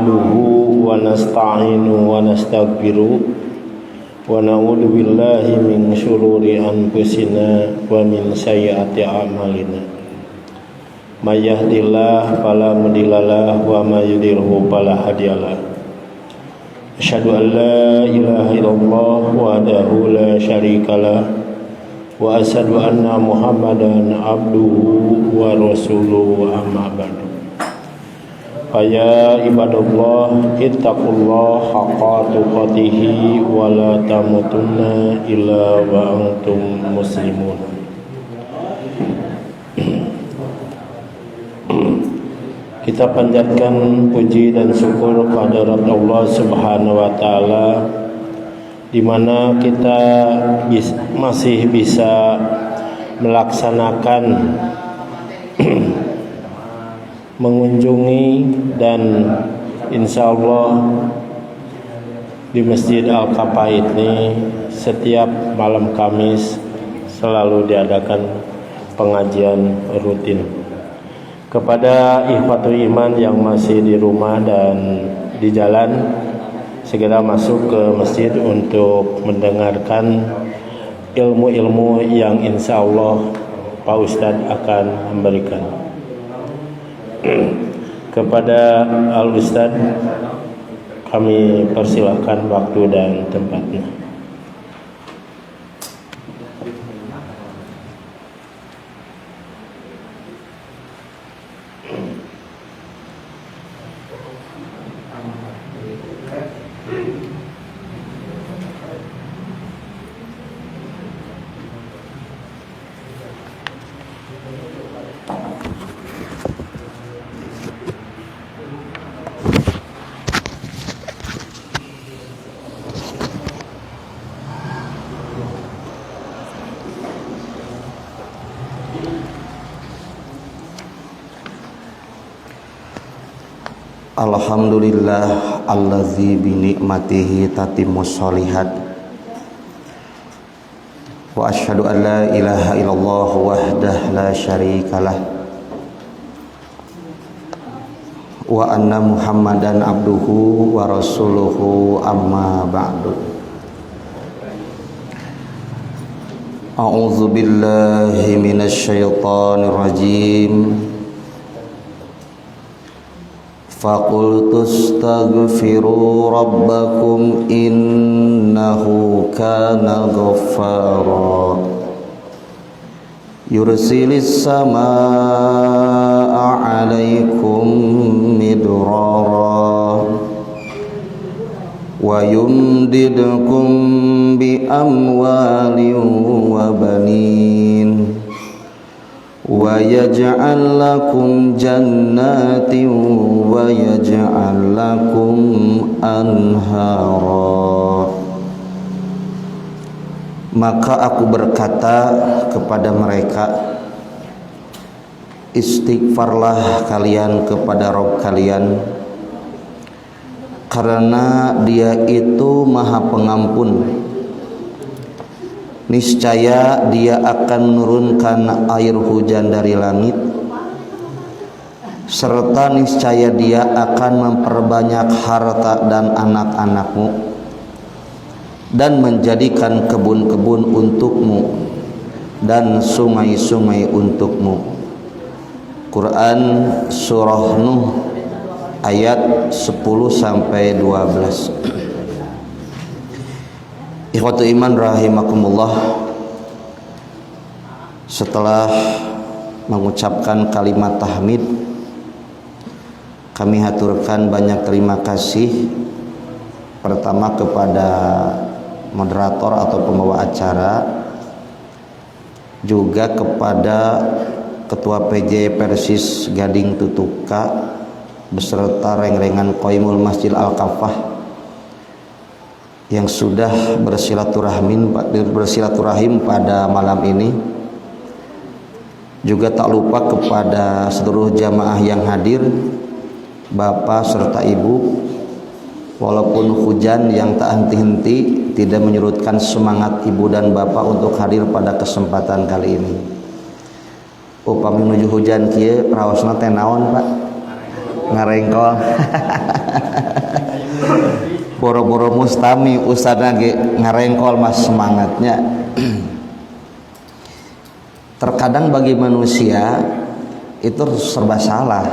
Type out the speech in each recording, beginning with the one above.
nahmaduhu wa nasta'inu wa nastaghfiruh wa na'udzu billahi min syururi anfusina wa min sayyiati a'malina. May yahdihillahu fala mudhillalah wa may yudhlilhu fala hadiyalah. Asyhadu an la ilaha illallah wahdahu la syarikalah wa asyhadu anna Muhammadan abduhu wa rasuluhu amma ba'du. Ya ibadallah ittaqullaha haqqa tuqatih wa la tamutunna illa wa antum muslimun. Kita panjatkan puji dan syukur kehadirat Allah Subhanahu wa taala di mana kita masih bisa melaksanakan mengunjungi dan insya Allah di Masjid Al-Kafah ini setiap malam Kamis selalu diadakan pengajian rutin. Kepada ikhwatul iman yang masih di rumah dan di jalan, segera masuk ke masjid untuk mendengarkan ilmu-ilmu yang insya Allah Pak Ustadz akan memberikan. Kepada Al-Ustadz kami persilahkan waktu dan tempatnya. Alhamdulillah allazi bi ni'matihi tatimmus sholihat wa asyhadu an la ilaha illallah wahdah la syarikalah wa anna Muhammadan abduhu wa rasuluhu amma ba'du. A'udzu billahi minasy syaithanir rajim. Faqultu astaghfiru rabbakum innahu kana ghaffara yursilis samaa'a 'alaikum midrara wa yumdidkum bi amwalin wa banin wa yaj'al lakum jannatin wa yaj'al lakum anhara. Maka aku berkata kepada mereka, istighfarlah kalian kepada Rabb kalian, karena Dia itu Maha Pengampun. Niscaya Dia akan menurunkan air hujan dari langit, serta niscaya Dia akan memperbanyak harta dan anak-anakmu, dan menjadikan kebun-kebun untukmu dan sungai-sungai untukmu. Quran Surah Nuh ayat 10-12. Ikhwatu iman rahimakumullah, setelah mengucapkan kalimat tahmid, kami haturkan banyak terima kasih pertama kepada moderator atau pembawa acara, juga kepada Ketua PJ Persis Gading Tutuka beserta reng-rengan Qaimul Masjid Al-Kafah yang sudah bersilaturahim pada malam ini. Juga tak lupa kepada seluruh jamaah yang hadir, Bapak serta Ibu. Walaupun hujan yang tak henti-henti tidak menyurutkan semangat Ibu dan Bapak untuk hadir pada kesempatan kali ini. Upami menuju hujan kieu raosna teh naon, Pak? Ngarengkol. boro-boro mustami ustadna ge ngarengkol mas semangatnya. Terkadang bagi manusia itu serba salah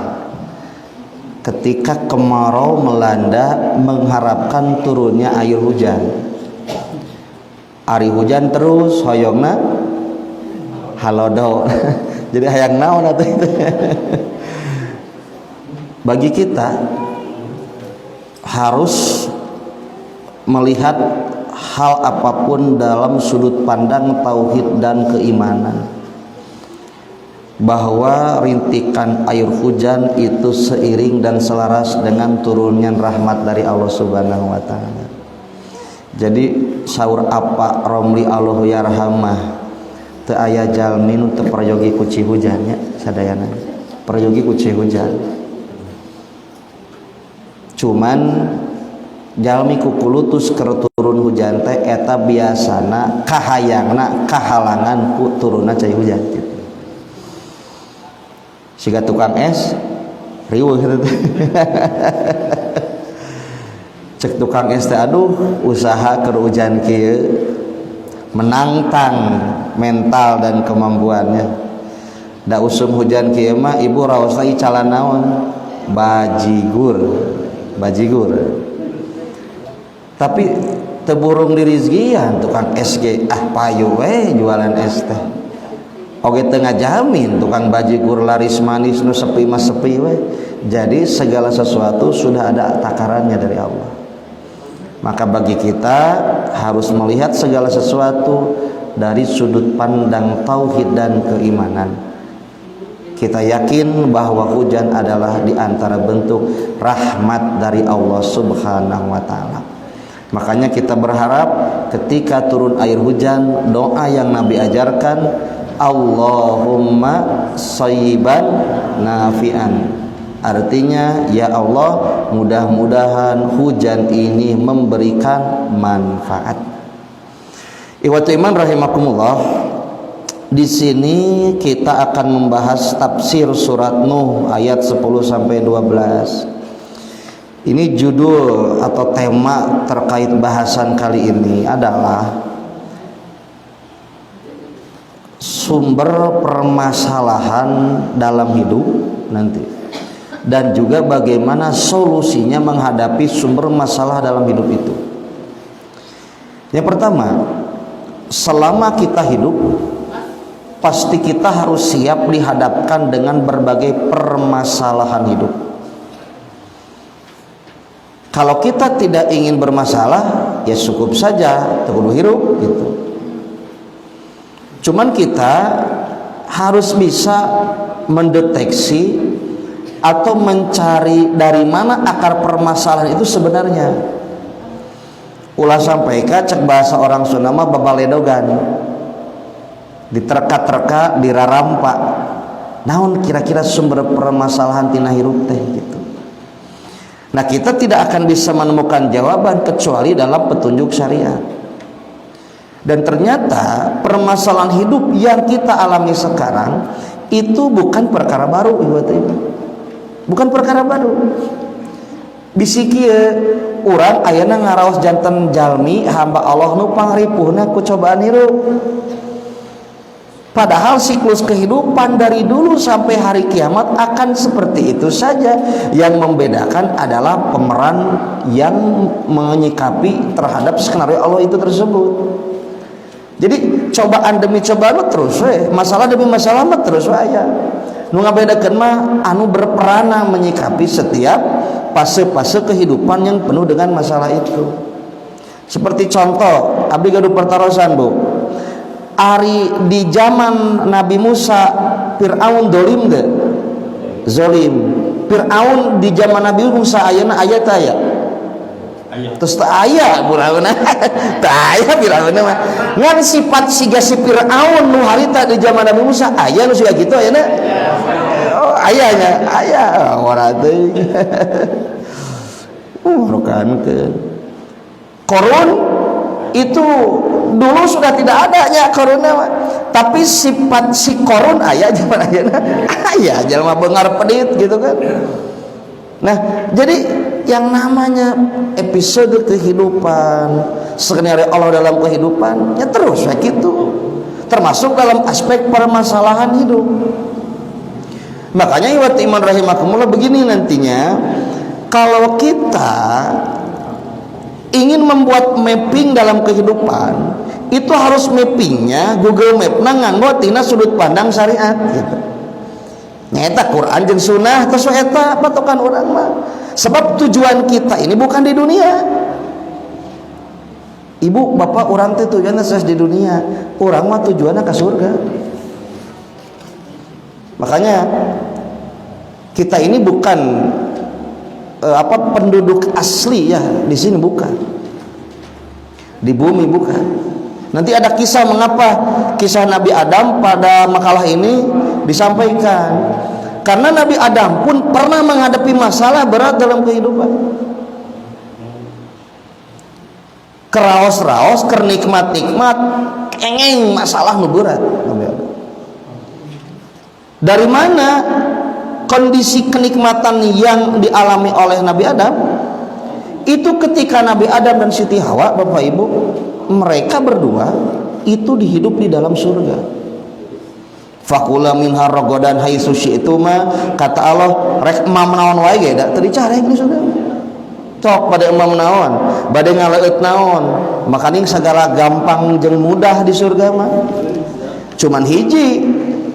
ketika kemarau melanda mengharapkan turunnya air hujan. Ari hujan terus hoyongna halodo. Jadi hayang naon atuh itu. Bagi kita harus melihat hal apapun dalam sudut pandang tauhid dan keimanan, bahwa rintikan air hujan itu seiring dan selaras dengan turunnya rahmat dari Allah Subhanahu wa taala. Jadi saur apa Romli Allahu yarhamah teu aya jalmi nu teu prayogi ku hujan nya sadayana. Prayogi ku hujan. Cuman jalmi ku kulutus keur turun hujan teh eta biasana kahayangna kahalangan ku turunna cai hujan gitu. Siga tukang es riweuh gitu. Cek tukang es teh aduh usaha keur hujan kieu menantang mental dan kemampuannya. Da usum hujan kieu mah ibu raosna icalan naon? Bajigur. Tapi teburung di rizkian tukang es ge payu we jualan es teh. Oge teu ngajamin tukang bajigur laris manis nu sepi mas sepi we. Jadi segala sesuatu sudah ada takarannya dari Allah. Maka bagi kita harus melihat segala sesuatu dari sudut pandang tauhid dan keimanan. Kita yakin bahwa hujan adalah di antara bentuk rahmat dari Allah Subhanahu wa taala. Makanya kita berharap ketika turun air hujan, doa yang Nabi ajarkan, Allahumma shayyiban nafi'an. Artinya, ya Allah, mudah-mudahan hujan ini memberikan manfaat. Ikhwatu iman rahimakumullah. Di sini kita akan membahas tafsir surat Nuh ayat 10 sampai 12. Ini judul atau tema terkait bahasan kali ini adalah sumber permasalahan dalam hidup nanti, dan juga bagaimana solusinya menghadapi sumber masalah dalam hidup itu. Yang pertama, selama kita hidup pasti kita harus siap dihadapkan dengan berbagai permasalahan hidup. Kalau kita tidak ingin bermasalah, ya cukup saja kudu hirup gitu. Cuman kita harus bisa mendeteksi atau mencari dari mana akar permasalahan itu sebenarnya. Ulah sampaikan cek bahasa orang Sunda mah babaledogan. Diterka-terka, dirarampa. Naon kira-kira sumber permasalahan tina hirup teh gitu. Nah, kita tidak akan bisa menemukan jawaban kecuali dalam petunjuk syariat. Dan ternyata permasalahan hidup yang kita alami sekarang itu bukan perkara baru, bukan perkara baru. Bisi kieu urang ayeuna ngaraos janten jalmi hamba Allah nu pangripuhna ku cobaan hirup. Padahal siklus kehidupan dari dulu sampai hari kiamat akan seperti itu saja. Yang membedakan adalah pemeran yang menyikapi terhadap skenario Allah itu tersebut. Jadi cobaan demi cobaan terus masalah demi masalah terus aya. Nu ngabedakeun mah anu berperana menyikapi setiap fase-fase kehidupan yang penuh dengan masalah itu. Seperti contoh, abdi gaduh pertarosan, Bu. Ari di zaman Nabi Musa, Fir'aun dolim ge? Zolim. Fir'aun di zaman Nabi Musa ayeuna aya teh aya? Terus teu aya burauna. Teu aya Fir'aun mah. Ngan sifat siga si Fir'aun nu harita di zaman Nabi Musa aya nu siga kitu ayeuna? Oh, ayanya, aya ora teuing. Rokankeun. Korun itu dulu sudah tidak adanya koruna, tapi sifat si korun aya zaman ayeuna aya, jelema beungar pedit gitu kan. Nah, jadi yang namanya episode kehidupan, skenario Allah dalam kehidupan, ya terus kayak gitu. Termasuk dalam aspek permasalahan hidup. Makanya iwat iman rahimakumullah begini nantinya, kalau kita ingin membuat mapping dalam kehidupan, itu harus mappingnya Google Map nganggo tina sudut pandang syariat gitu. Nyata Quran jeung sunnah terus eta patokan urang mah. Sebab tujuan kita ini bukan di dunia. Ibu, bapak, urang teh tujuanna saes di dunia. Urang mah tujuanna ke surga. Makanya kita ini bukan penduduk asli ya di sini, bukan. Di bumi bukan. Nanti ada kisah mengapa kisah Nabi Adam pada makalah ini disampaikan. Karena Nabi Adam pun pernah menghadapi masalah berat dalam kehidupan. Keraos-raos, kernikmat-nikmat, kengeng masalah nu berat. Dari mana kondisi kenikmatan yang dialami oleh Nabi Adam? Itu ketika Nabi Adam dan Siti Hawa, Bapak Ibu, mereka berdua itu dihidup di dalam surga. Fakula minha rogodan haitsu syi'tuma, kata Allah rek emam naon wae ge da teu dicarek di surga. Cok pada emam naon, bade ngaleut naon, makaning segala gampang jeung mudah di surga mah. Cuman hiji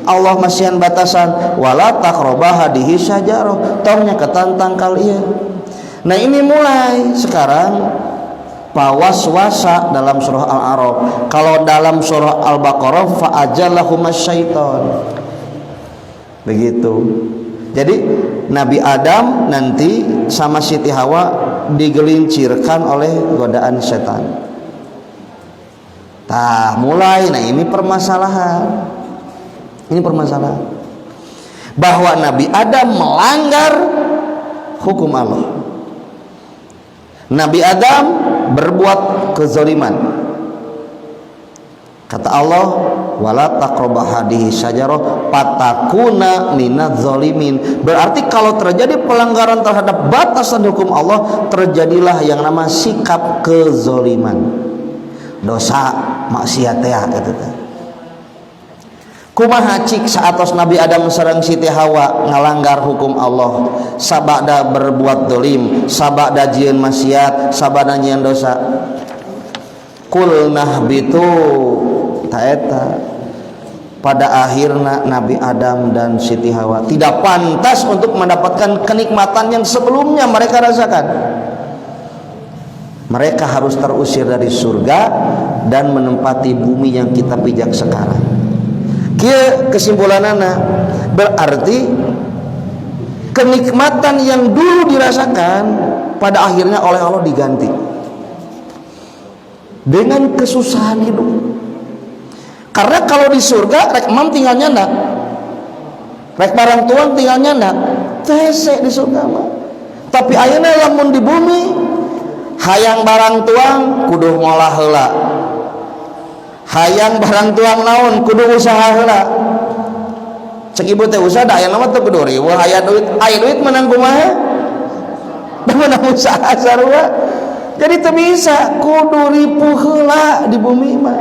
Allah masihan batasan wala taqraba hadihi syajarah, tongnya ketantang kal ieu. Nah ini mulai sekarang pawaswasa dalam surah Al-A'raf. Kalau dalam surah Al-Baqarah fa'ajallahumas syaiton. Begitu. Jadi Nabi Adam nanti sama Siti Hawa digelincirkan oleh godaan setan. Mulai. Nah ini permasalahan. Ini permasalahan. Bahwa Nabi Adam melanggar hukum Allah. Nabi Adam berbuat kezaliman. Kata Allah, wala taqrabah hadihi syajarah fatakuna minadz zalimin. Berarti kalau terjadi pelanggaran terhadap batasan hukum Allah, terjadilah yang nama sikap kezaliman. Dosa maksiat teh eta. Kumaha cik saatos Nabi Adam sareng Siti Hawa ngalanggar hukum Allah, sabada berbuat dolim, sabada jieun maksiat, sabada nyieun dosa. Kulnah bitu taeta. Pada akhirnya Nabi Adam dan Siti Hawa tidak pantas untuk mendapatkan kenikmatan yang sebelumnya mereka rasakan. Mereka harus terusir dari surga dan menempati bumi yang kita pijak sekarang. Kia kesimpulanana berarti kenikmatan yang dulu dirasakan pada akhirnya oleh Allah diganti dengan kesusahan hidup. Karena kalau di surga rek mam tinggal nyandak, rek barang tuang tinggal nyandak, tese di surga mah. Tapi ayeuna lamun di bumi hayang barang tuang kudu ngolah heula. Hayang barang tuang naon kudu usaha heula. Cek ibu teh usaha da aya nama teh kudu riweuh aya duit menang kumaha? Da menang usaha sarua. Jadi teu bisa kudu ripuh heula di bumi mah.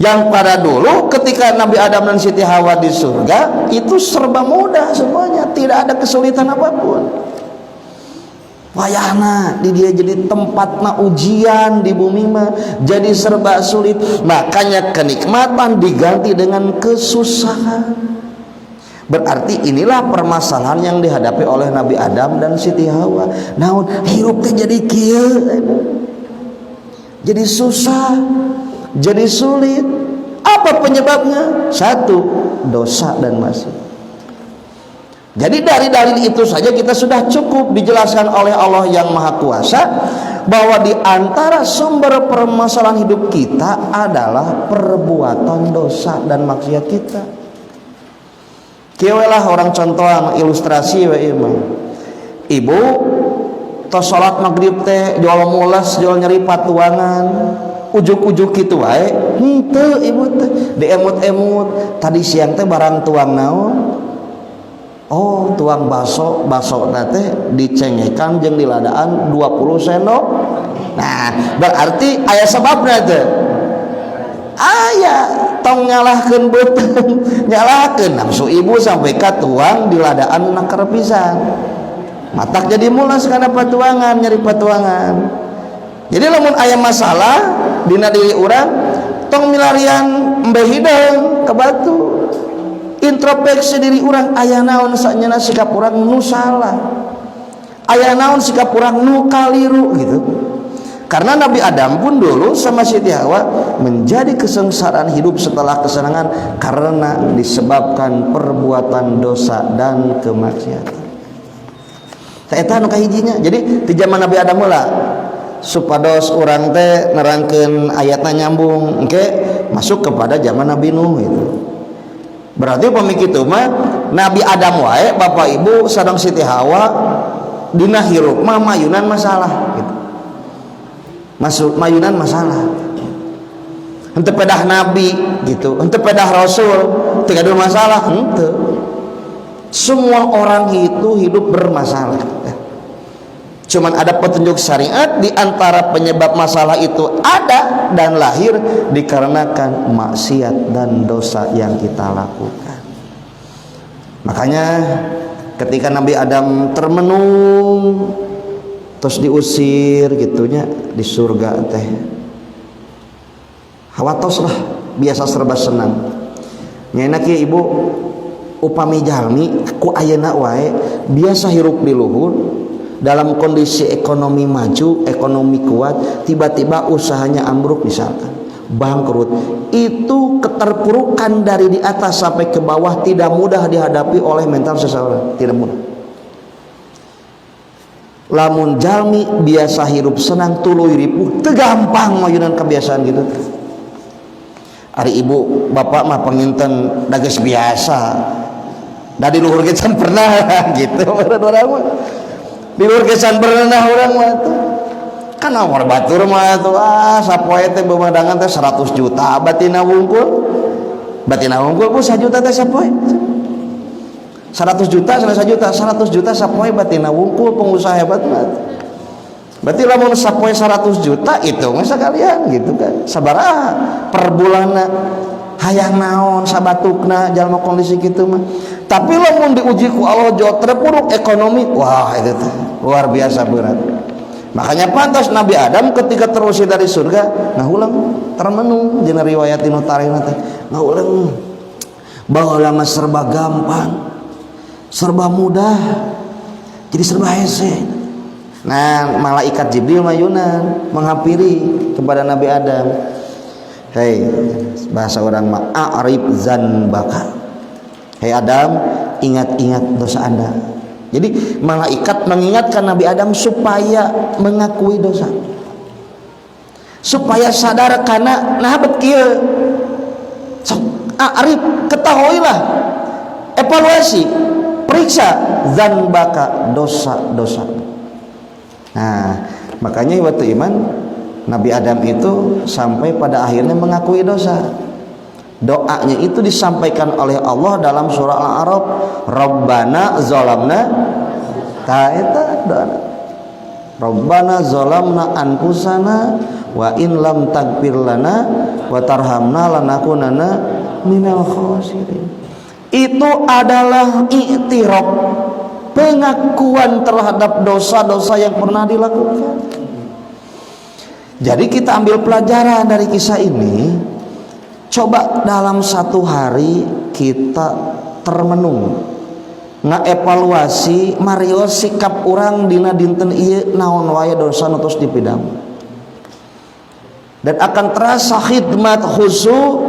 Yang pada dulu ketika Nabi Adam dan Siti Hawa di surga itu serba mudah semuanya, tidak ada kesulitan apapun. Wayahna di dia jadi tempatna ujian di bumi mah jadi serba sulit. Makanya kenikmatan diganti dengan kesusahan. Berarti inilah permasalahan yang dihadapi oleh Nabi Adam dan Siti Hawa. Naon hirup teh jadi kieu, jadi susah, jadi sulit. Apa penyebabnya? Satu, dosa dan maksiat. Jadi dari dalil itu saja kita sudah cukup dijelaskan oleh Allah yang Maha Kuasa bahwa di antara sumber permasalahan hidup kita adalah perbuatan dosa dan maksiat kita. Kieu lah orang contohan ilustrasi we ieu mah. Ibu tos salat maghrib teh jual mulas jual nyeri patuangan, ujuk-ujuk kitu wae. Henteu ibu teh diemut-emut. Tadi siang teh barang tuang naon? Oh, tuang baso teh dicengekan jeung diladaan 20 sendok. Nah, berarti aya sebabna teh. Aya tong nyalahkeun beuteung, nyalahkeun nafsu ibu sampai ka tuang diladaan nakar pisan. Matak jadi mulas kana patuangan, nyari patuangan. Jadi lamun aya masalah dina diri urang tong milarian embeh hideung ka batu. Introspeksi diri urang aya naon saknyana sikap urang nu salah. Aya naon sikap urang nu kaliru gitu. Karena Nabi Adam pun dulu sama Siti Hawa menjadi kesengsaraan hidup setelah kesenangan karena disebabkan perbuatan dosa dan kemaksiatan. Eta anu kahijinya. Jadi di zaman Nabi Adam heula supados urang teh nerangkeun ayatna nyambung engke masuk kepada zaman Nabi Nuh gitu. Berarti pemikitu mah Nabi Adam wae bapak ibu sareng Siti Hawa dina hirup mah mayunan masalah gitu. Masuk mayunan masalah. Henteu pedah nabi gitu, henteu pedah rasul, teu gaduh masalah, henteu. Semua orang itu hidup bermasalah. Cuman ada petunjuk syariat di antara penyebab masalah itu ada dan lahir dikarenakan maksiat dan dosa yang kita lakukan. Makanya ketika Nabi Adam termenung terus diusir gitunya di surga teh hawatos lah biasa serba senang nyaina kieu ibu upami jalmi ku ayeuna wae biasa hirup di luhur dalam kondisi ekonomi maju ekonomi kuat tiba-tiba usahanya ambruk misalkan bangkrut itu keterpurukan dari di atas sampai ke bawah tidak mudah dihadapi oleh mental seseorang, tidak mudah. Lamun jalmi biasa hirup senang tuluy ripuh teu gampang mayunan kebiasaan gitu. Ari ibu bapak mah penginten da geus biasa. Da di luhur ge can pernah gitu urang mah. Di luhur ge can pernah urang mah tuh. Kan awar batur mah tuh sapoe teh beundangan teh 100 juta batina wungkul. Batina wungkul ku 1 juta teh sapoe. 100 juta, 100 juta sapoe batina wungkul pengusaha hebat banget. Berarti lamun sapoe 100 juta itu mah sakalian gitu kan. Sabaraha per bulanna hayang naon sabatukna jalma kondisi kitu mah. Tapi lamun diuji ku Allah jauh terpuruk ekonomi, wah itu tuh luar biasa berat. Makanya pantas Nabi Adam ketika terusir dari surga ngahulang termenung jeung riwayat Ibnu Tarina teh ngahulang baheula mah serba gampang. Serba mudah jadi serba hese. Nah malaikat Jibril mayunan menghampiri kepada Nabi Adam. Hei bahasa orang mah a'rib zanbaka. Hei Adam ingat-ingat dosa anda. Jadi malaikat mengingatkan Nabi Adam supaya mengakui dosa, supaya sadar karena nahabet kieu. A'rib ketahuilah evaluasi periksa zanbaka dosa-dosa. Nah makanya waktu iman Nabi Adam itu sampai pada akhirnya mengakui dosa. Doanya itu disampaikan oleh Allah dalam surah Al-A'raf, Rabbana zalamna ta'ita doa Rabbana zalamna anfusana wa in lam taghfir lana wa tarhamna lanakunanna minal khasirin. Itu adalah i'tiraf, pengakuan terhadap dosa-dosa yang pernah dilakukan. Jadi kita ambil pelajaran dari kisah ini. Coba dalam satu hari kita termenung ngaevaluasi mario sikap orang dina dinten ieu naon wae dosa nu tos dipidam. Dan akan terasa khidmat khusyuk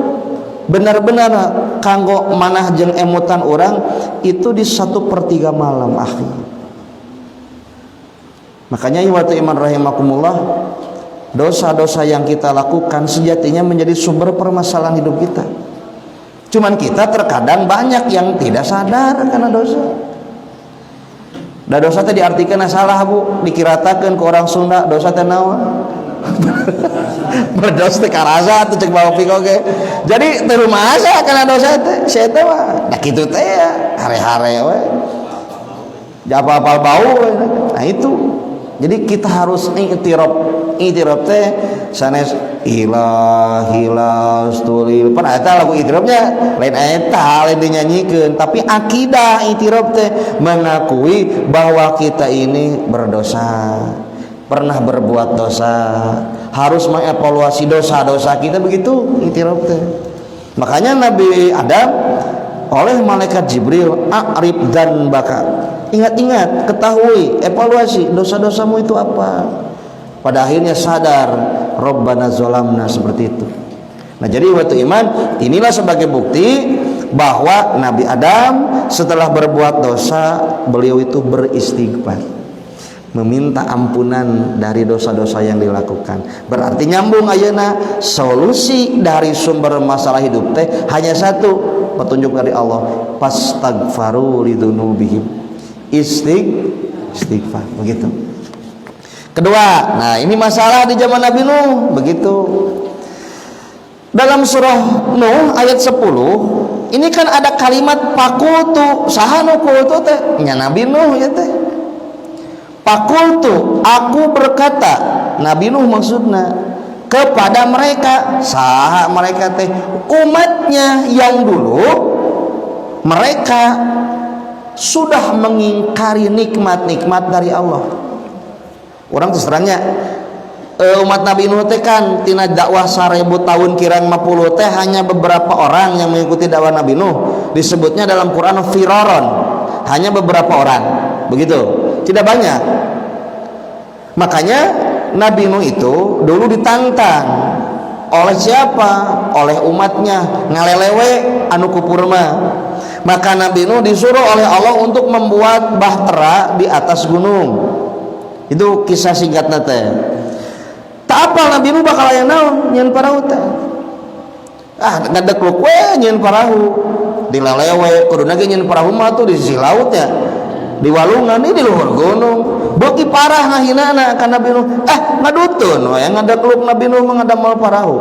benar-benar kanggo manah jeung emutan orang itu di 1/3 malam akhir. Makanya waktu iman rahimakumullah, dosa-dosa yang kita lakukan sejatinya menjadi sumber permasalahan hidup kita. Cuman kita terkadang banyak yang tidak sadar karena dosa. Da dosa teh diartikeun salah Bu, dikiratakeun ke orang Sunda dosa teh naon? Berdosa teh karasa teh cek bawa pik oge. Jadi teu rumaasa kana dosa teh, saya teh mah da kitu teh ya, hare-hare we. apa-apa bau. Nah itu, jadi kita harus itiraf teh sanes ilah stulil pan eta lagu itirafnya lain eta lain dinyanyikan, tapi akidah itiraf teh mengakui bahwa kita ini berdosa, pernah berbuat dosa, harus mengevaluasi dosa-dosa kita, begitu itiraf teh. Makanya Nabi Adam oleh malaikat Jibril a'rib dan baka, ingat-ingat, ketahui, evaluasi dosa-dosamu itu apa. Pada akhirnya sadar, Rabbana zolamna, seperti itu. Nah jadi waktu iman inilah sebagai bukti bahwa Nabi Adam setelah berbuat dosa, beliau itu beristighfar, meminta ampunan dari dosa-dosa yang dilakukan. Berarti nyambung ayeuna, solusi dari sumber masalah hidup teh hanya satu, petunjuk dari Allah, fastaghfaru lidzunubihim, istighfar, begitu. Kedua, nah ini masalah di zaman Nabi Nuh, begitu. Dalam surah Nuh ayat 10, ini kan ada kalimat pakultu, saha nu kultu teh? Nya Nabi Nuh ya teh. Pakultu, aku berkata, Nabi Nuh maksudna, kepada mereka, saha mereka teh? Umatnya yang dulu mereka sudah mengingkari nikmat-nikmat dari Allah. Orang terserangnya umat Nabi Nuh teh kan tina dakwah 1000 tahun kirang 50 teh hanya beberapa orang yang mengikuti dakwah Nabi Nuh. Disebutnya dalam Quran firaron, hanya beberapa orang, begitu, tidak banyak. Makanya Nabi Nuh itu dulu ditantang oleh siapa? Oleh umatnya, ngalelewe anu kupurma. Maka Nabi Nuh disuruh oleh Allah untuk membuat bahtera di atas gunung. Itu kisah singkatnya teh. Tak apal Nabi Nuh bakal aya naon nyeun parahu teh. Ngadekluk we nyeun parahu. Dilelewe kuduna ge nyeun parahu mah tuh di sisi lautnya. Di walungan ini di luhur gunung. Beuki parah ngahinana ka Nabi Nuh. Ngadutun we ngadekluk Nabi Nuh mengadamel parahu.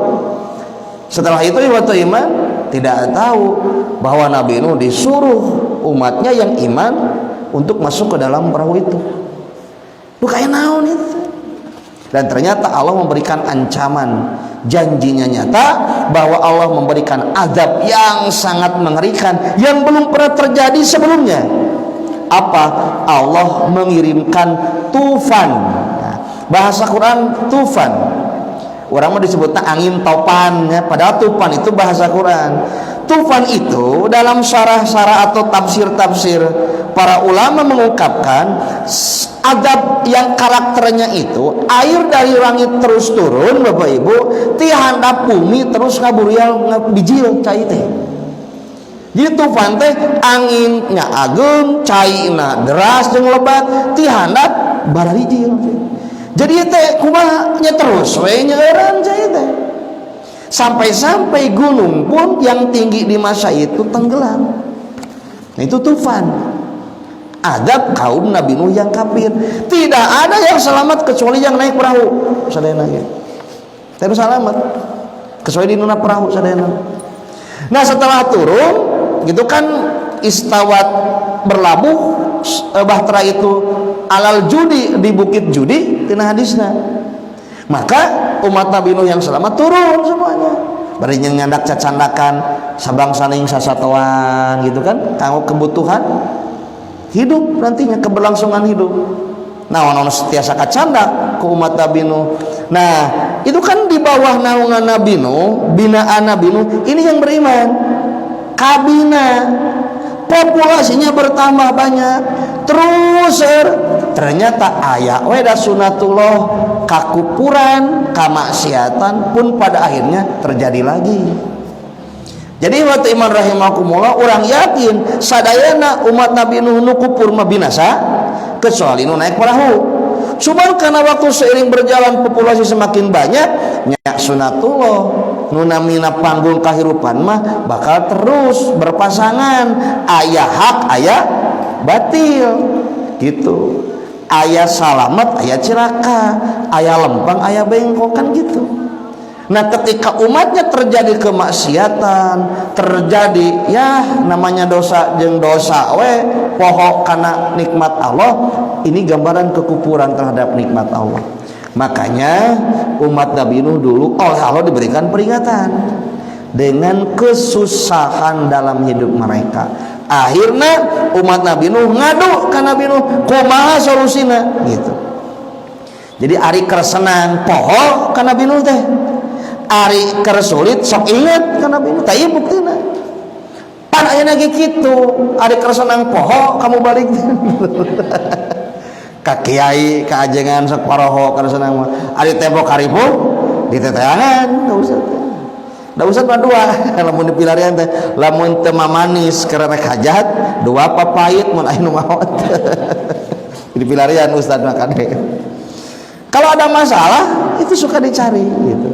Setelah itu waktu iman tidak tahu bahwa Nabi Nuh disuruh umatnya yang iman untuk masuk ke dalam perahu itu. Kayak naon itu. Dan ternyata Allah memberikan ancaman, janjinya nyata bahwa Allah memberikan azab yang sangat mengerikan yang belum pernah terjadi sebelumnya. Apa? Allah mengirimkan tufan. Nah, bahasa Quran tufan, orang mau disebutnya angin topan ya, padahal tufan itu bahasa Quran. Tufan itu dalam syarah-syarah atau tafsir-tafsir para ulama mengungkapkan azab yang karakternya itu air dari langit terus turun Bapak Ibu ti handap bumi terus ngaburial ngabijil cai teh. Jadi tufan teh anginnya ageung, caina deras jeung lebat ti handap bararijil. Jadi teh kumaha nya terus we nyeureun cai teh. Sampai-sampai gunung pun yang tinggi di masa itu tenggelam. Nah, itu tufan. Adab kaum Nabi Nuh yang kafir. Tidak ada yang selamat kecuali yang naik perahu. Sadayana ge. Tidak selamat kecuali di nuna perahu sadayana. Nah, setelah turun gitu kan istawat berlabuh bahtera itu alal judi di bukit judi tina hadisna. Maka umat Nabi Nuh yang selamat turun semuanya. Bari nyandak cacandakan sabang saling sasatoan gitu kan, kanggo kebutuhan hidup nantinya, keberlangsungan hidup. Nah, ono setiasa kacandak ke umat Nabi Nuh. Nah, itu kan di bawah naungan Nabi Nuh, binaan Nabi Nuh, ini yang beriman. Kabina populasinya bertambah banyak. Terus ternyata aya we da sunatullah kakupuran, kamaksiatan pun pada akhirnya terjadi lagi. Jadi waktu iman rahimakumullah, orang yakin sadayana umat Nabi Nuh nu kupur mah binasa kecuali nu naik perahu. Cuman karena waktu seiring berjalan populasi semakin banyak, nya sunatullah nu namina panggung kahirupan mah bakal terus berpasangan, aya hak aya batil gitu. Aya salamet, aya cilaka, aya lempeng, aya bengkok kan gitu. Nah ketika umatnya terjadi kemaksiatan, terjadi ya namanya dosa jeung dosa poho karena nikmat Allah, ini gambaran kekufuran terhadap nikmat Allah. Makanya umat Nabi Nuh dulu oleh Allah diberikan peringatan dengan kesusahan dalam hidup mereka. Akhirnya umat Nabi Nuh ngadu ke Nabi Nuh, kumaha solusina gitu. Jadi ari keur senang poho ka Nabi Nuh teh, ari keur sulit sok inget ka Nabi Nuh. Tah ieu buktina. Pan ayeuna ge kitu, ari keur senang poho kamu balik. Ka kiai ka ajengan sok paroho keur senang mah. Ari tembok haripu diteteangan, teu usah. Da usah dua, lamun dipilarian teh, lamun teu mamanis keur rek hajat, dua papait mun aya nu maot. Dipilarian ustad mah kade. Kalau ada masalah itu suka dicari gitu.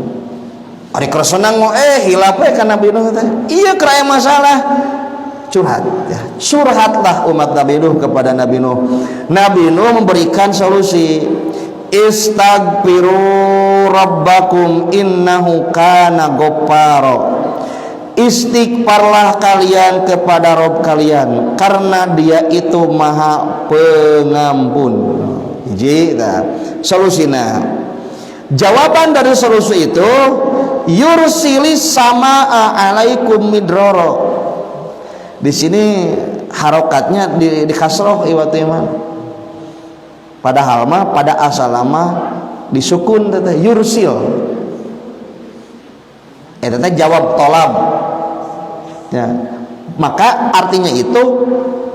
Ari keur senang mau hilap we ka Nabi Nuh teh. Iya keur aya masalah curhat ya. Curhatlah umat Nabi Nuh kepada Nabi Nuh. Nabi Nuh memberikan solusi. Istaghfiru rabbakum innahu kana ghaffara. Istighfarlah kalian kepada Rabb kalian karena dia itu maha pengampun. Hiji solusina. Jawaban dari solusi itu yursilis samaa alaikum midroro. Di sini harokatnya di kasroh iwatu iman. Padahal mah pada asal mah disukun teh yursil. Eta teh jawab tolab. Ya. Maka artinya itu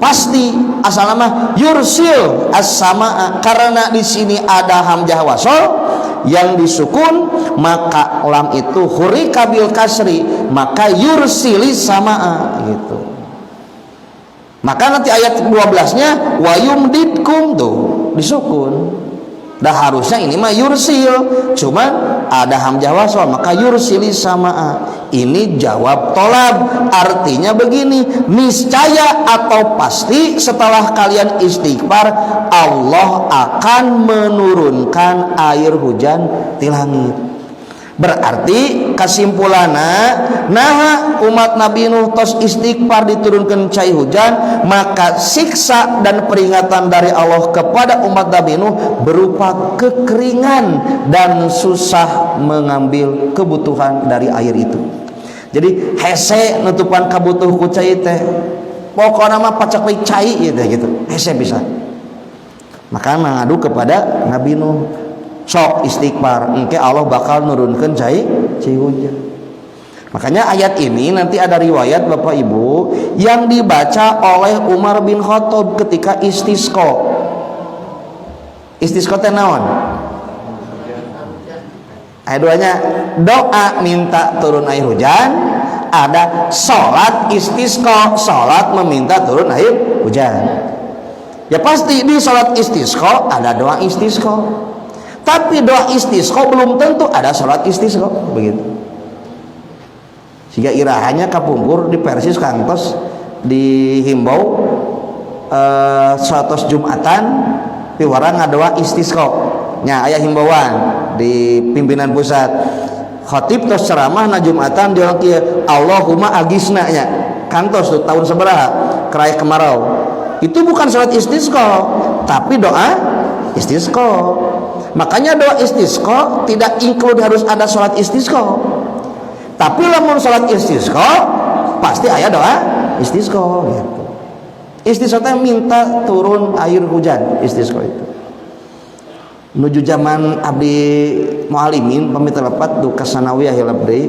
pasti asal nama yursil as-samaa, karena di sini ada hamzah wasol yang disukun, maka lam itu hurika bil kasri, maka yursilis samaa gitu. Maka nanti ayat 12-nya wa yumdidkum tuh disukun. Dah harusnya ini mah yursil, cuman ada hamzah wasol maka yursilis samaa. Ini jawab tolab, artinya begini, niscaya atau pasti setelah kalian istighfar Allah akan menurunkan air hujan di langit. Berarti kesimpulanna nah umat Nabi Nuh tos istighfar diturunkan cai hujan, maka siksa dan peringatan dari Allah kepada umat Nabi Nuh berupa kekeringan dan susah mengambil kebutuhan dari air itu. Jadi hese nutupan kabutuh ku cai teh pokokna mah pacak we cai gitu hese bisa. Maka mengadu kepada Nabi Nuh, sok istighfar engke Allah bakal nurunkeun cai hujan. Makanya ayat ini nanti ada riwayat Bapak Ibu yang dibaca oleh Umar bin Khattab ketika istisqa. Istisqa teh naon? Ayat duanya doa minta turun air hujan, ada sholat istisqa, sholat meminta turun air hujan. Ya pasti di sholat istisqa ada doa istisqa. Tapi doa istisqa belum tentu ada sholat istisqa begitu. Sehingga irahannya kapungkur di Persis kantos dihimbau satos Jumatan piwarang ngadoa istisqa. Nya aya himbauan di pimpinan pusat. Khatib tos ceramah na Jumatan dia kieu Allahumma agisna nya. Kantos tuh tahun sabaraha keraya kemarau. Itu bukan sholat istisqa, tapi doa istisqa. Makanya doa istisqa tidak include harus ada sholat istisqa. Tapi lamun sholat istisqa pasti aya doa istisqa gitu. Istisqa teh minta turun air hujan, istisqa itu. Menuju zaman abdi mualimin pamit lepat duka sanawiyah hilap deui.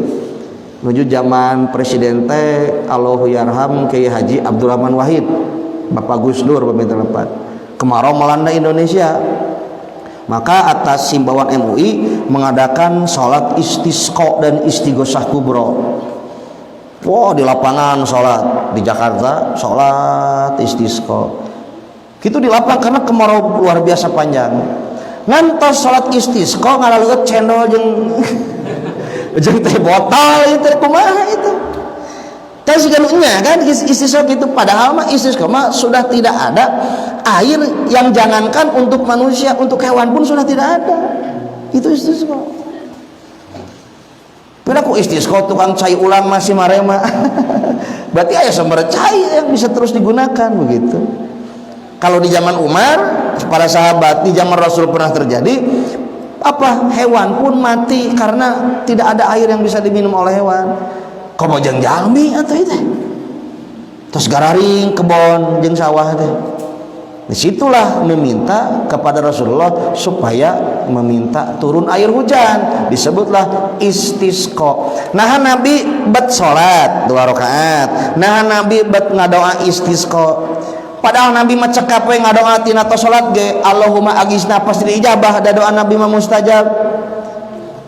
Menuju zaman presiden teh Allahu yarham Kiai Haji Abdurrahman Wahid, Bapak Gus Dur pamit lepat. Kemarau melanda Indonesia. Maka atas himbauan MUI mengadakan sholat istisqa dan istighosah kubro. Wah, di lapangan sholat di Jakarta sholat istisqa. Gitu di lapangan karena kemarau luar biasa panjang. Ngantos sholat istisqa ngalalukeun cendol jeung teh botol itu kumaha itu. Teh siganunya kan istisqa gitu, padahal mah istisqa mah sudah tidak ada air yang jangankan untuk manusia, untuk hewan pun sudah tidak ada. Itu istisqa. Piraku istisqa tukang cai ulang masih marema. Berarti aya sumber cai yang bisa terus digunakan begitu. Kalau di zaman Umar, para sahabat, di zaman Rasul pernah terjadi apa? Hewan pun mati karena tidak ada air yang bisa diminum oleh hewan. Komo jeung jalmi atuh itu. Terus gararing kebon jeung sawah teh. Disitulah meminta kepada Rasulullah supaya meminta turun air hujan, disebutlah istisqa. Nah Nabi bet salat 2 rakaat, nah Nabi bet ngadoa istisqa. Padahal Nabi mah cekap we ngadoa tina tos salat ge Allahumma agisna pasti diijabah, da doa Nabi mah mustajab.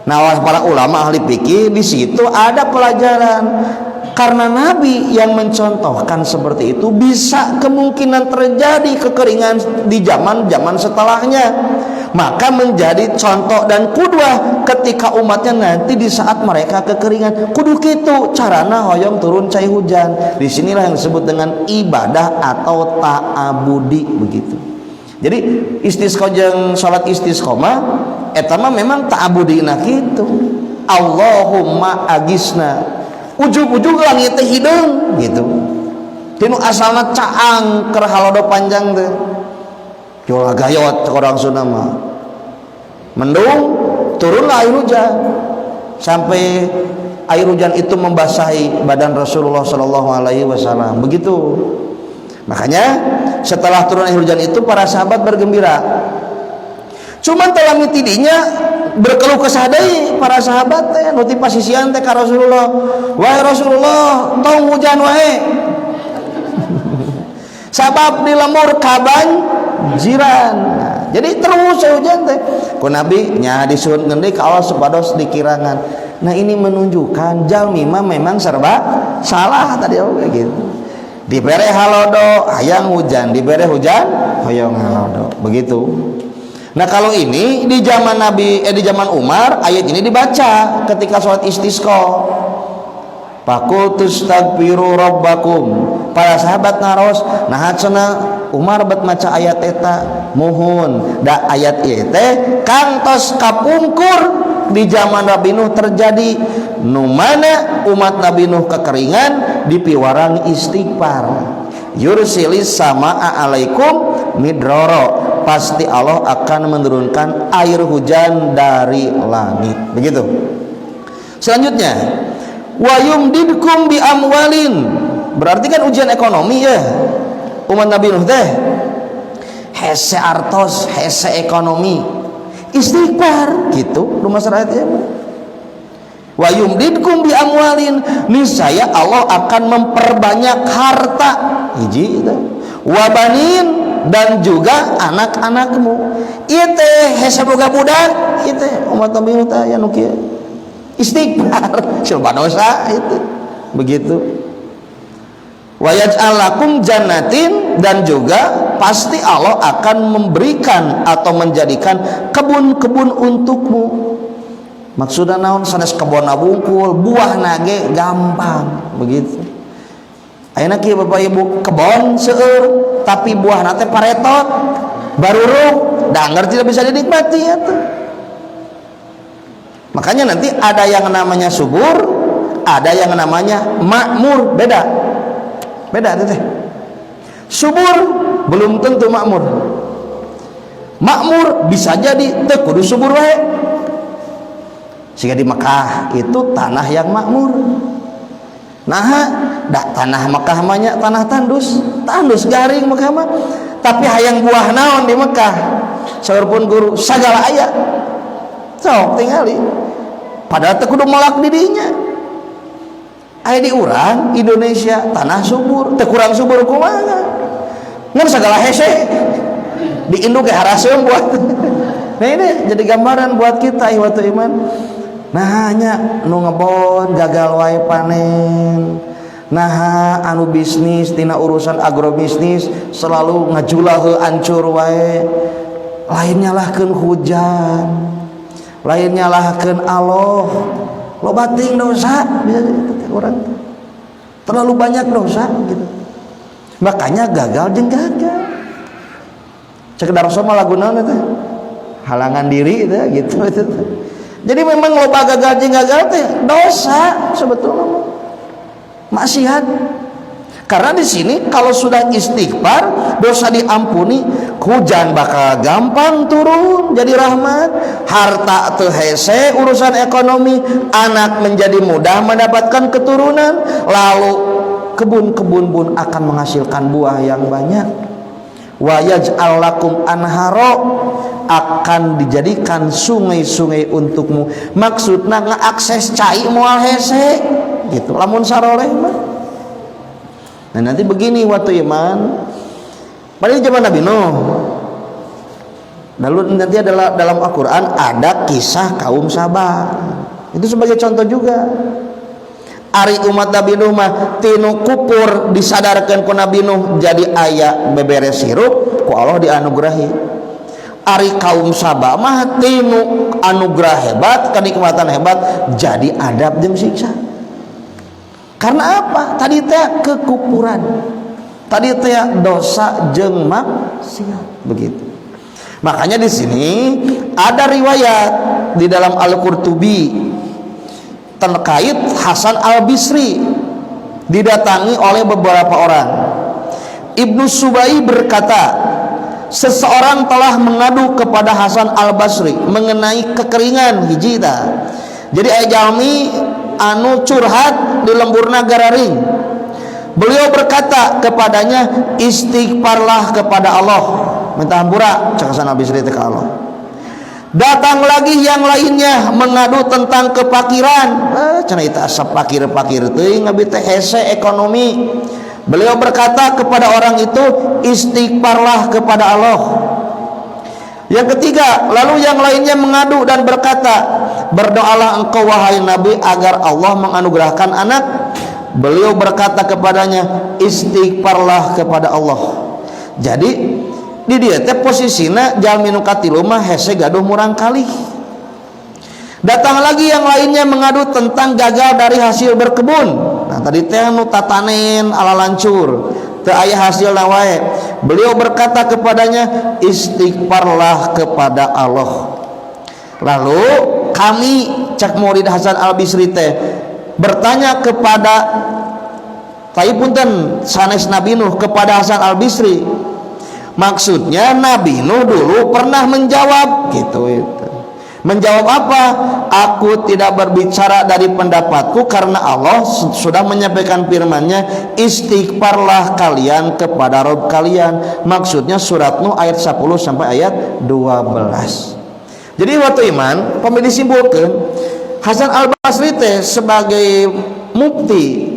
Nah para ulama ahli fikih di situ ada pelajaran. Karena Nabi yang mencontohkan seperti itu, bisa kemungkinan terjadi kekeringan di zaman setelahnya. Maka menjadi contoh dan qudwah ketika umatnya nanti di saat mereka kekeringan. Kudu kitu carana hoyong turun cai hujan. Disinilah yang disebut dengan ibadah atau ta'abudi begitu. Jadi istisqa jeung salat istisqa mah eta mah memang ta'abudina kitu. Allahumma agisna. Ujug-ujug langit teh hideung gitu. Tinu asalna caang keur halodo panjang teh. Jola gayot orang Sunda mah. Mendung turunlah air hujan sampai air hujan itu membasahi badan Rasulullah sallallahu alaihi wasallam. Begitu. Makanya setelah turun air hujan itu para sahabat bergembira. Cuman telah mitidinya berkeluh kesah deui para sahabat teh nu ti pasisian teh ka Rasulullah. Wahai Rasulullah, tong hujan wae. Sabab di lemur kabanjiran. Nah, jadi terus hujan teh. Ku Nabi nya disuhunkeun deui ka Allah supados dikirangan. Nah, ini menunjukkan jalmi mah memang serba salah tadi oge gitu. Dibere halodo hayang hujan, dibere hujan hoyong halodo. Begitu. Nah kalau ini di zaman di zaman Umar ayat ini dibaca ketika sholat istisqa. Faqultus tagfiru rabbakum. Para sahabat ngaros nah cenah Umar bet maca ayat eta muhun da ayat ieu teh kantos kapungkur di zaman Nabi Nuh terjadi nu mana umat Nabi Nuh kekeringan dipiwaran istighfar. Yursilis samaa alaikum midrara. Pasti Allah akan menurunkan air hujan dari langit. Begitu. Selanjutnya, wa yumdidkum bi amwalin. Berarti kan ujian ekonomi ya. Umat Nabi Nuh teh hese artos, hese ekonomi. Istighfar gitu rumah syariatnya. Wa yumdidkum bi amwalin. Niscaya Allah akan memperbanyak harta. Hiji itu. Wa banin dan juga anak-anakmu. Ieu teh hese boga budak, ieu teh umat Nabi teh aya nu kieu. Istighfar, coba dosa itu. Begitu. Wa yaj'al lakum jannatin dan juga pasti Allah akan memberikan atau menjadikan kebun-kebun untukmu. Maksudna naon sanes kebonna bungkul, buah nage gampang, begitu. Ayeuna kieu Bapak Ibu kebon seueur tapi buah nate paretot barurung danger tidak bisa dinikmati ya tuh. Makanya nanti ada yang namanya subur, ada yang namanya makmur, beda teh. Subur belum tentu makmur. Makmur bisa jadi teu kudu subur wae. Sehingga di Mekah itu tanah yang makmur. Nah, tanah Mekah mah nya tanah tandus garing Mekah mah. Tapi hayang buah naon di Mekah. Saurpun guru sagala aya. Sok tingali. Padahal teu kudu molak di dinya. Aya di urang Indonesia tanah subur, teu kurang subur kumaha. Ngan sagala hese. Di induk ge haraseum buat. Nah ini jadi gambaran buat kita ihwatu iman. Nah hanya nu ngebon gagal wae panen. Nah anu bisnis tina urusan agrobisnis selalu ngajulaheu ancur wae. Lain nyalahkeun hujan, lain nyalahkeun Allah. Loba ting dosa orang terlalu banyak dosa gitu. Makanya gagal jeung gagal. Cek Darso mah lagu naon eta? Halangan diri itu gitu. Jadi memang loba gagal teh dosa sebetulnya, maksiat. Karena di sini kalau sudah istighfar, dosa diampuni, hujan bakal gampang turun jadi rahmat, harta teu hese, urusan ekonomi, anak menjadi mudah mendapatkan keturunan, lalu kebun-kebun pun akan menghasilkan buah yang banyak. Wa yaj'al lakum anharo, akan dijadikan sungai-sungai untukmu. Maksudna ngaakses cai moal hese gitu lamun saroleh mah. Nah nanti begini waktu iman pada zaman Nabi Nuh. Lalu nanti adalah dalam Al-Quran ada kisah kaum Saba. Itu sebagai contoh juga. Ari umat Nabi Nuh mah tinu kupur disadarkan ku Nabi Nuh jadi aya beberes hirup ku Allah dianugerahi. Ari kaum Saba mah tinu anugerah hebat, kenikmatan hebat jadi adab jeung siksa. Karena apa? Tadi teh kekupuran, tadi teh dosa jeung maksiat begitu. Makanya di sini ada riwayat di dalam Al-Qurtubi terkait Hasan Al-Bisri didatangi oleh beberapa orang. Ibnu Subai berkata, seseorang telah mengadu kepada Hasan Al-Basri mengenai kekeringan hijita. Jadi jalmi anu curhat di lemburna gararing. Beliau berkata kepadanya, istighfarlah kepada Allah, minta hampura cak Hasan Al-Basri ke Allah. Datang lagi yang lainnya mengadu tentang kepakiran. Cenah itu asap pakir-pakir teuing ngabi teh hese ekonomi. Beliau berkata kepada orang itu, istighfarlah kepada Allah. Yang ketiga, lalu yang lainnya mengadu dan berkata, berdoalah engkau wahai Nabi agar Allah menganugerahkan anak. Beliau berkata kepadanya, istighfarlah kepada Allah. Jadi di dia teh posisina jalmi nu katilu mah hese gaduh murang kali. Datang lagi yang lainnya mengadu tentang gagal dari hasil berkebun. Nah tadi teh nu tatanen ala lancur teu aya hasil wae. Beliau berkata kepadanya, istighfarlah kepada Allah. Lalu kami cak murid Hasan Al-Bisri teh bertanya kepada punten sanes Nabi Nuh kepada Hasan Al-Bisri. Maksudnya Nabi Nuh dulu pernah menjawab gitu itu. Menjawab apa? Aku tidak berbicara dari pendapatku karena Allah sudah menyampaikan firman-Nya, istighfarlah kalian kepada Rabb kalian. Maksudnya surat Nuh ayat 10 sampai ayat 12. Jadi waktu iman pemilih simpulkan Hasan Al-Basri teh sebagai mufti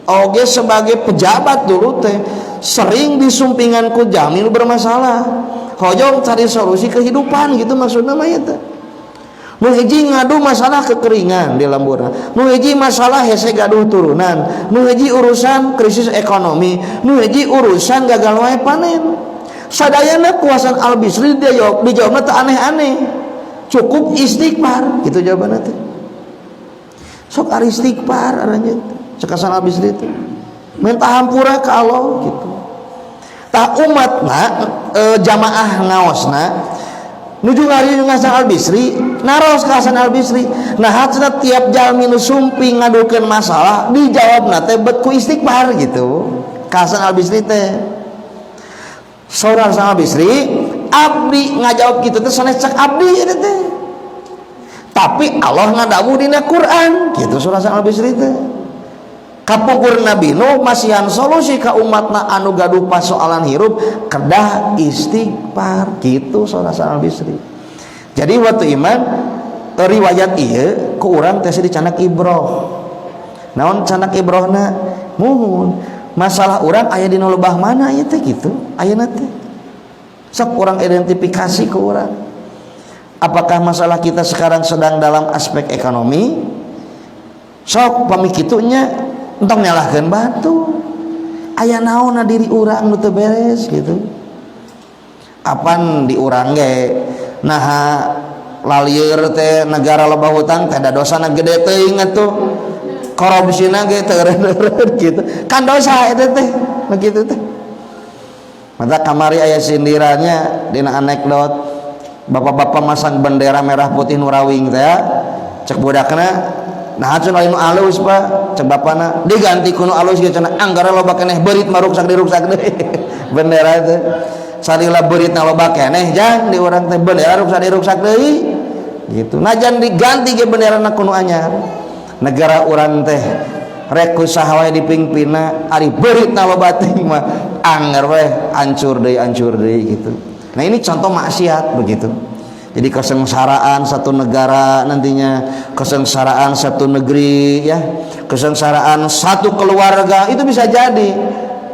oge sebagai pejabat dulu teh sering disumpinganku jamil bermasalah, hojong cari solusi kehidupan gitu maksudnya mah eta. Nu hiji ngadu masalah kekeringan di lemburna, nu hiji masalah hese gaduh turunan, nu hiji urusan krisis ekonomi, nu hiji urusan gagal wae panen. Sadayana kuasan Al-Bisri dijawabna teu aneh-aneh, cukup istighfar gitu jawabanna teh. Sok ari istighfar aranya cek Hasan Al-Bisri teh minta hampura ke Allah gitu. Tak umatna jamaah ngaosna nuju ngari Hasan Al-Bisri naros ke Hasan Al-Bisri. Nah hatsna tiap jalmi nu sumping ngadukeun masalah dijawabna teh bet ku istighfar gitu. Ka Hasan Al-Bisri teh saudara Hasan Al-Bisri abdi ngajawab kitu teh sanes cek abdi eta teh. Tapi Allah ngadawu dina Quran gitu saudara Hasan Al-Bisri teh. Kapukur Nabi Nuh masihan solusi ka umatna anu gaduh pasoalan hirup kedah istighfar gitu saudara Hasan Al-Bisri. Jadi waktu iman riwayat ieu ku urang teh dicanak ibroh. Naon canak ibrohna? Muhun masalah urang aya dina lobah mana ieu teh gitu ayeuna teh. Sok urang identifikasi ku urang. Apakah masalah kita sekarang sedang dalam aspek ekonomi? Sok pamikitunya entong nyalahkeun batu. Aya naonna diri urang nu teu beres gitu. Apan di urang ge naha lalieur teh negara loba hutang teh da dosana gede teuing atuh. Korupsina ge teu eureun gitu. Kan dosa eta teh begitu teh. Mata kamari aya sindirannya dina anekdot bapak-bapak masang bendera merah putih nu rawing teh cek budakna nah cenah lain alus Pak, cek bapana diganti kuno alus ge cenah anggara loba keneh beurit mah ruksak diruksak deui. Bendera teh salila beuritna loba keneh jang di urang teh bendera ruksak diruksak deui gitu. Najan diganti ge benderana kuno anyar. Negara urang teh rek kusaha wae dipingpinna ari beuritna loba teh mah anger we hancur deui gitu. Nah ini contoh maksiat begitu. Jadi kesengsaraan satu negara nantinya, kesengsaraan satu negeri ya, kesengsaraan satu keluarga itu bisa jadi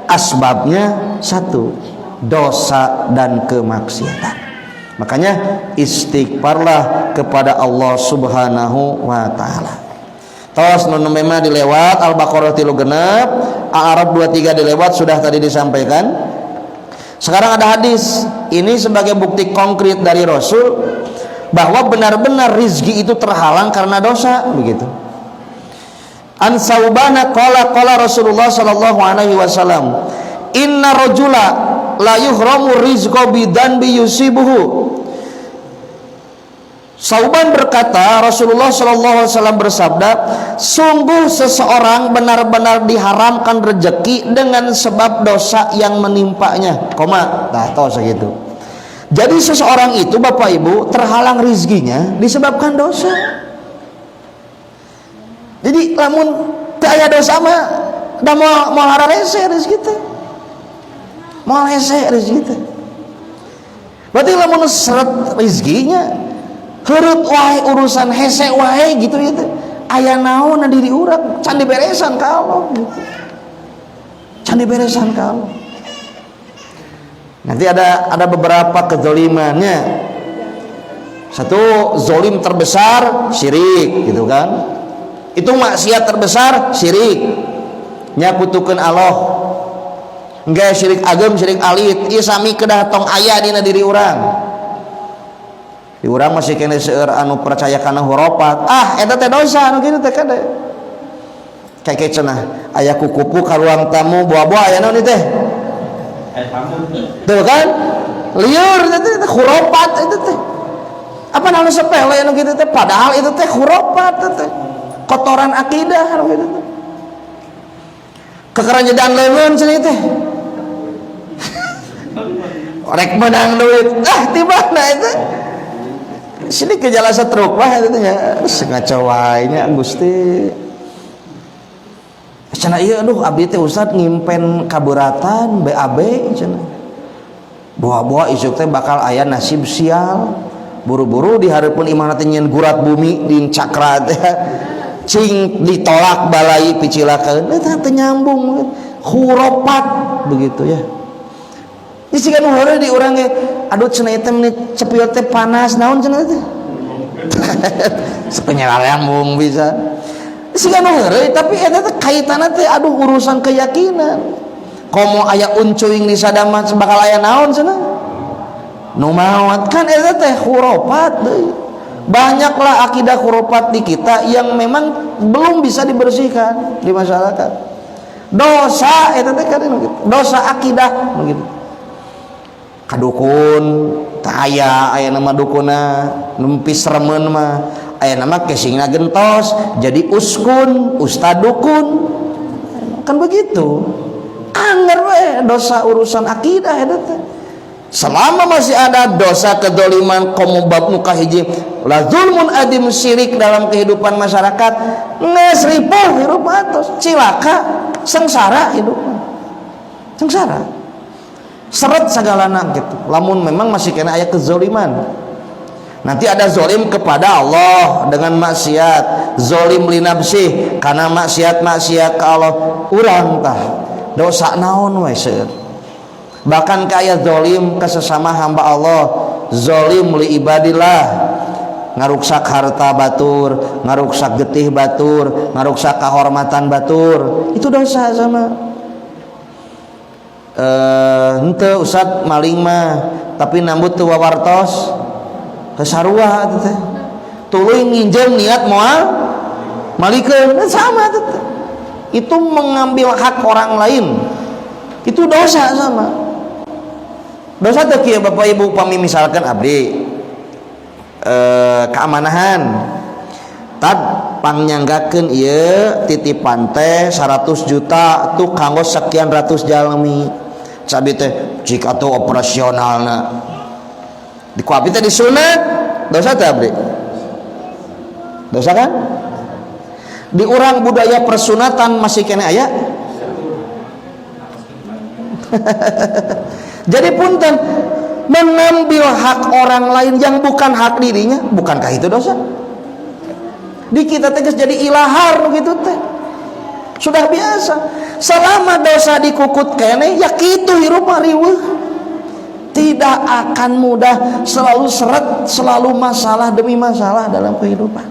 asbabnya satu, dosa dan kemaksiatan. Makanya istighfarlah kepada Allah Subhanahu wa taala. Tos nu mema dilewat Al-Baqarah 36, A'raf 23 dilewat sudah tadi disampaikan. Sekarang ada hadis, ini sebagai bukti konkret dari Rasul bahwa benar-benar rizki itu terhalang karena dosa begitu. An Saubana qala Rasulullah sallallahu alaihi wasallam, "Inna rajula la yuhramu rizqa bidanbi yusibuhu." Sauban berkata, Rasulullah sallallahu alaihi wasallam bersabda, sungguh seseorang benar-benar diharamkan rezeki dengan sebab dosa yang menimpanya. Koma, nah tahu segitu. Jadi seseorang itu Bapak Ibu terhalang rizkinya disebabkan dosa. Jadi lamun teu aya dosa mah da moal hararese rezeki teh. Moal hese rezeki teh. Berarti lamun seret rizkinya heureut wae urusan hese wae gitu ya teh. Aya naon diri urang can diberesan ka Allah gitu. Can diberesan ka Allah. Nanti ada beberapa kezalimannya. Satu, zalim terbesar syirik gitu kan. Itu maksiat terbesar syirik. Nyakutukeun Allah. Engke syirik agem, syirik alit, ieu sami kedah tong aya dina diri urang. Di urang masih kene seueur anu percaya kana hurufat. Eta teh dosa anu kitu teh kade. Kayak cenah aya kukupu ka ruang tamu buah-buah aya naon teh? Tuh kan? Liur teh hurufat itu teh. Apa anu sepele anu kitu teh padahal itu teh hurufat teh. Kotoran akidah anu kitu teh. Kekeranjedan leungeun cenah teh. Rek menang duit. Tibana itu. Sini ke jalan setruk wah itu nya sengaco wae nya Gusti. Cenah ieu aduh abdi teh Ustad ngimpen kabeuratan BAB cenah. Buah-buah isuk teh bakal aya nasib sial. Buru-buru dihareupeun imahna teh nyeun gurat bumi di cakra teh. Cing ditolak balai picilakeun eta teh nyambung hurufat begitu ya. Di siga nu heureuh di urang ge aduh cenah teh cepil teh panas naon cenah teh. Sepenyelaleang bisa. Di siga nu heureuh tapi eta teh kaitanna teh aduh urusan keyakinan. Komo aya uncuing di sadama bakal aya naon cenah? Nu maot kan eta teh hurufat deui. Banyaklah akidah hurufat di kita yang memang belum bisa dibersihkan di masyarakat. Dosa eta teh kan dosa akidah begitu. Kadukun tah aya nama dukuna numpis remen mah aya nama kesingna gentos jadi uskun ustad dukun kan begitu anger we dosa urusan akidah eta teh selama masih ada dosa kedzaliman komobab nu kahiji la zulmun adim syirik dalam kehidupan masyarakat geus ripuh hirup atos cilaka sengsara hidup sengsara seret segalana gitu. Lamun memang masih kena aya kezaliman. Nanti ada zalim kepada Allah dengan maksiat, zalim li nafsi karena maksiat ka Allah. Urang tah dosa naon we seueur. Bahkan kaya zalim ka sesama hamba Allah, zalim li ibadillah. Ngaruksak harta batur, ngaruksak getih batur, ngaruksak kehormatan batur. Itu dosa sama henteu Ustad maling mah tapi nambut teu wawartos kasarua teh tuluy nginjem niat moal malikeun sama teh itu mengambil hak orang lain itu dosa sama dosa teh kieu Bapak Ibu upami misalkan abdi keamanahan tad pangyanggakeun ieu titipan teh 100 juta tuh kanggo sekian ratus jalmi sabi teh cik atuh operasionalna di ku abdi teh disunat dosa teh abdi dosa kan di urang budaya persunatan masih kena aya jadi punten mengambil hak orang lain yang bukan hak dirinya, bukankah itu dosa? Di kita tegas jadi ilahar begitu teh. Sudah biasa. Selama dosa dikukut kene, ya kitu hirup riweuh. Tidak akan mudah, selalu seret, selalu masalah demi masalah dalam kehidupan.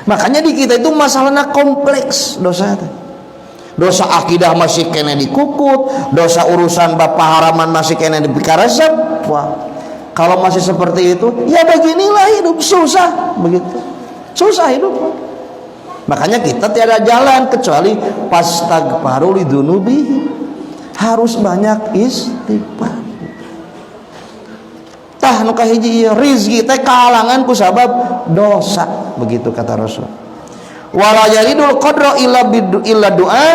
Makanya di kita itu masalahnya kompleks dosa teh. Dosa akidah masih kena dikukut, dosa urusan bapak haraman masih kena dipikaresep. Wah, kalau masih seperti itu, ya beginilah hidup susah begitu. Susah hidup. Makanya kita tiada jalan kecuali pastagfaru lidunubihi. Harus banyak istighfar. Tah nu kahiji rizki teh kahalangan ku sabab dosa, begitu kata Rasul. Wala yaridul qadra illa doa,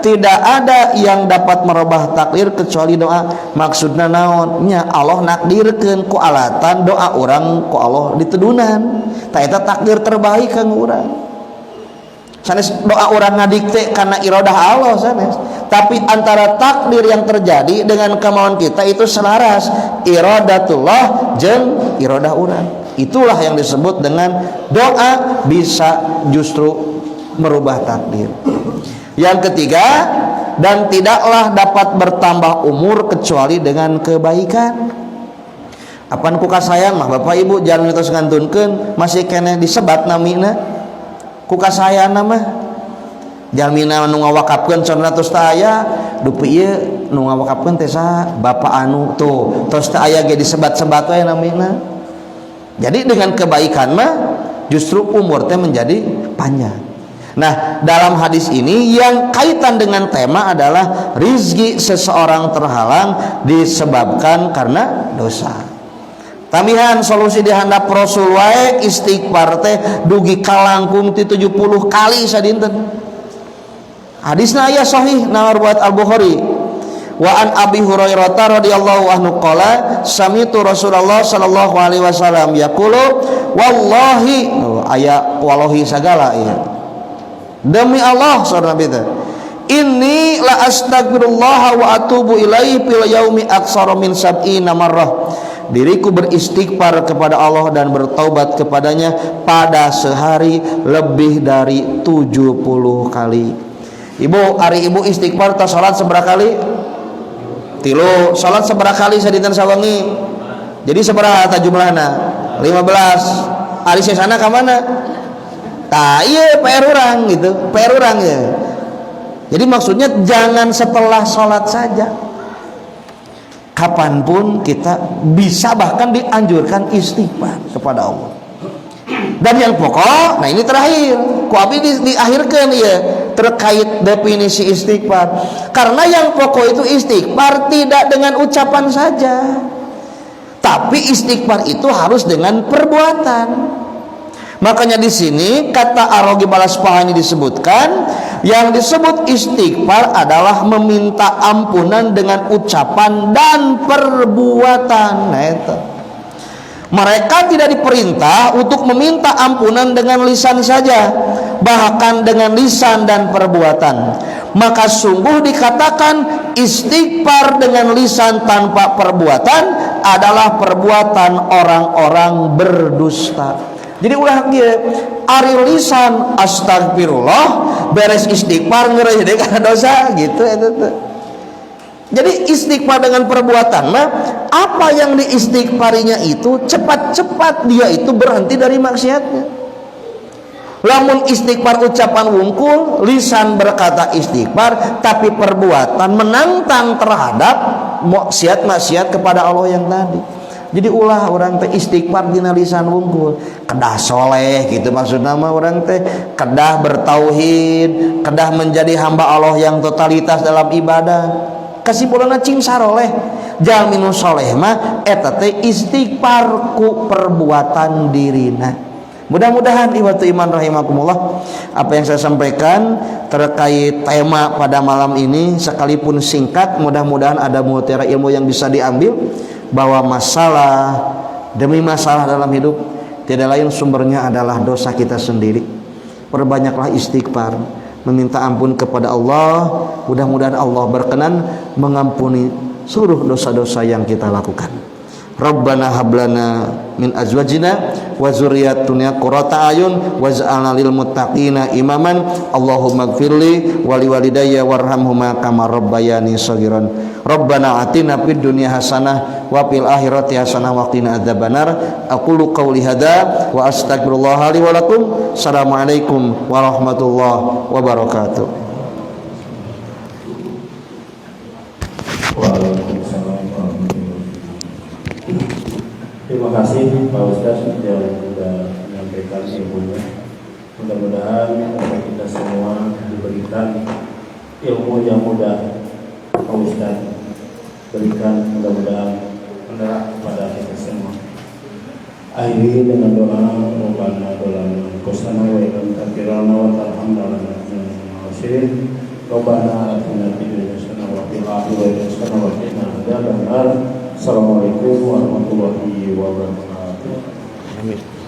tidak ada yang dapat merubah takdir kecuali doa. Maksudna naon nya Allah nakdirkeun ku alatan doa orang ku Allah ditedunan ta eta takdir terbaik kanggo urang sanes doa orang ngadikte karena iradah Allah sanes tapi antara takdir yang terjadi dengan kemauan kita itu selaras iradatullah jeung iradah urang. Itulah yang disebut dengan doa bisa justru merubah takdir. Yang ketiga, dan tidaklah dapat bertambah umur kecuali dengan kebaikan. Apaan ku kasayang mah Bapak Ibu jangan terus ngantunkeun masih kene disebat namina. Ku kasayang mah jalmina nu ngawakapkeun contohna tos teu aya dupi ieu nu ngawakapkeun teh saha bapak anu tuh tos teu aya ge disebat-sebat we namina. Jadi dengan kebaikan mah justru umur teh menjadi panjang. Nah, dalam hadis ini yang kaitan dengan tema adalah rizki seseorang terhalang disebabkan karena dosa. Tamihan solusi dihandap Rasul wae istighfar teh dugi kalangkung ti 70 kali sadinten. Hadisna aya sahih na riwayat Al-Bukhari. Wa an Abi Hurairah radhiyallahu anhu qala sami'tu Rasulullah sallallahu alaihi wasallam yaqulu wallahi aya wallahi sagala ya. Demi Allah saudara Nabi teh. Inni la astagfirullah wa atubu ilaihi fil yaumi aksara min 70 marrah. Diriku beristighfar kepada Allah dan bertaubat kepadanya pada sehari lebih dari 70 kali. Ibu, hari ibu istighfar ta salat seberapa kali? Tilu. Salat seberapa kali sadinten sawengi? Jadi seberapa ta jumlahna? 15. Ari sesana ka mana? Tah ieu PR urang gitu, PR urang ya. Jadi maksudnya jangan setelah salat saja. Kapanpun kita bisa bahkan dianjurkan istighfar kepada Allah. Dan yang pokok, nah ini terakhir, ku abi diakhirkan ya terkait definisi istighfar. Karena yang pokok itu istighfar tidak dengan ucapan saja, tapi istighfar itu harus dengan perbuatan. Makanya di sini kata Ar-Raghib Al-Asfahani disebutkan yang disebut istighfar adalah meminta ampunan dengan ucapan dan perbuatan. Nah itu. Mereka tidak diperintah untuk meminta ampunan dengan lisan saja, bahkan dengan lisan dan perbuatan. Maka sungguh dikatakan istighfar dengan lisan tanpa perbuatan adalah perbuatan orang-orang berdusta. Jadi ulah kieu ari lisan astagfirullah beres istighfar ngeureun deui kana dosa gitu eta teh. Jadi istighfar dengan perbuatan mah apa yang diistighfarinya itu cepat-cepat dia itu berhenti dari maksiatnya. Lamun istighfar ucapan wungkul, lisan berkata istighfar tapi perbuatan menantang terhadap maksiat-maksiat kepada Allah yang tadi. Jadi ulah orang teh istighfar dina lisan wungkul, kedah soleh gitu maksudna mah orang teh kedah bertauhid, kedah menjadi hamba Allah yang totalitas dalam ibadah. Kesimpulanna cing saroleh jalmi soleh mah eta teh istighfar ku perbuatan dirina. Mudah-mudahan iwatu iman rahimakumullah, apa yang saya sampaikan terkait tema pada malam ini sekalipun singkat, mudah-mudahan ada mutiara ilmu yang bisa diambil, bahwa masalah demi masalah dalam hidup tidak lain sumbernya adalah dosa kita sendiri. Perbanyaklah istighfar, meminta ampun kepada Allah. Mudah-mudahan Allah berkenan mengampuni seluruh dosa-dosa yang kita lakukan. Rabbana hablana min azwajina wa dzurriyyatina qurrata ayun waj'alna lil muttaqina imaman. Allahumma ighfirli wa liwalidayya warhamhuma kama rabbayani shaghiran. Rabbana atina fid dunya hasanah wa fil akhirati hasanah wa qina adzabannar. Aqulu qawli hadza wa astaghfirullah li wa lakum. Assalamualaikum warahmatullahi wabarakatuh. Terima kasih Pak Ustaz yang sudah menyampaikan ilmunya. Mudah-mudahan kita semua diberikan ilmu yang mudah. Pak Ustaz berikan, mudah-mudahan menerap kepada kita semua. Akhiri dengan doa Rabbana dolana kosana wa ilam takirana wa tarhamdana nasirin. Rabbana atina fid dunya hasanah wa fil akhirati hasanah wa qina adzabannar. Assalamualaikum warahmatullahi wabarakatuh. Amin.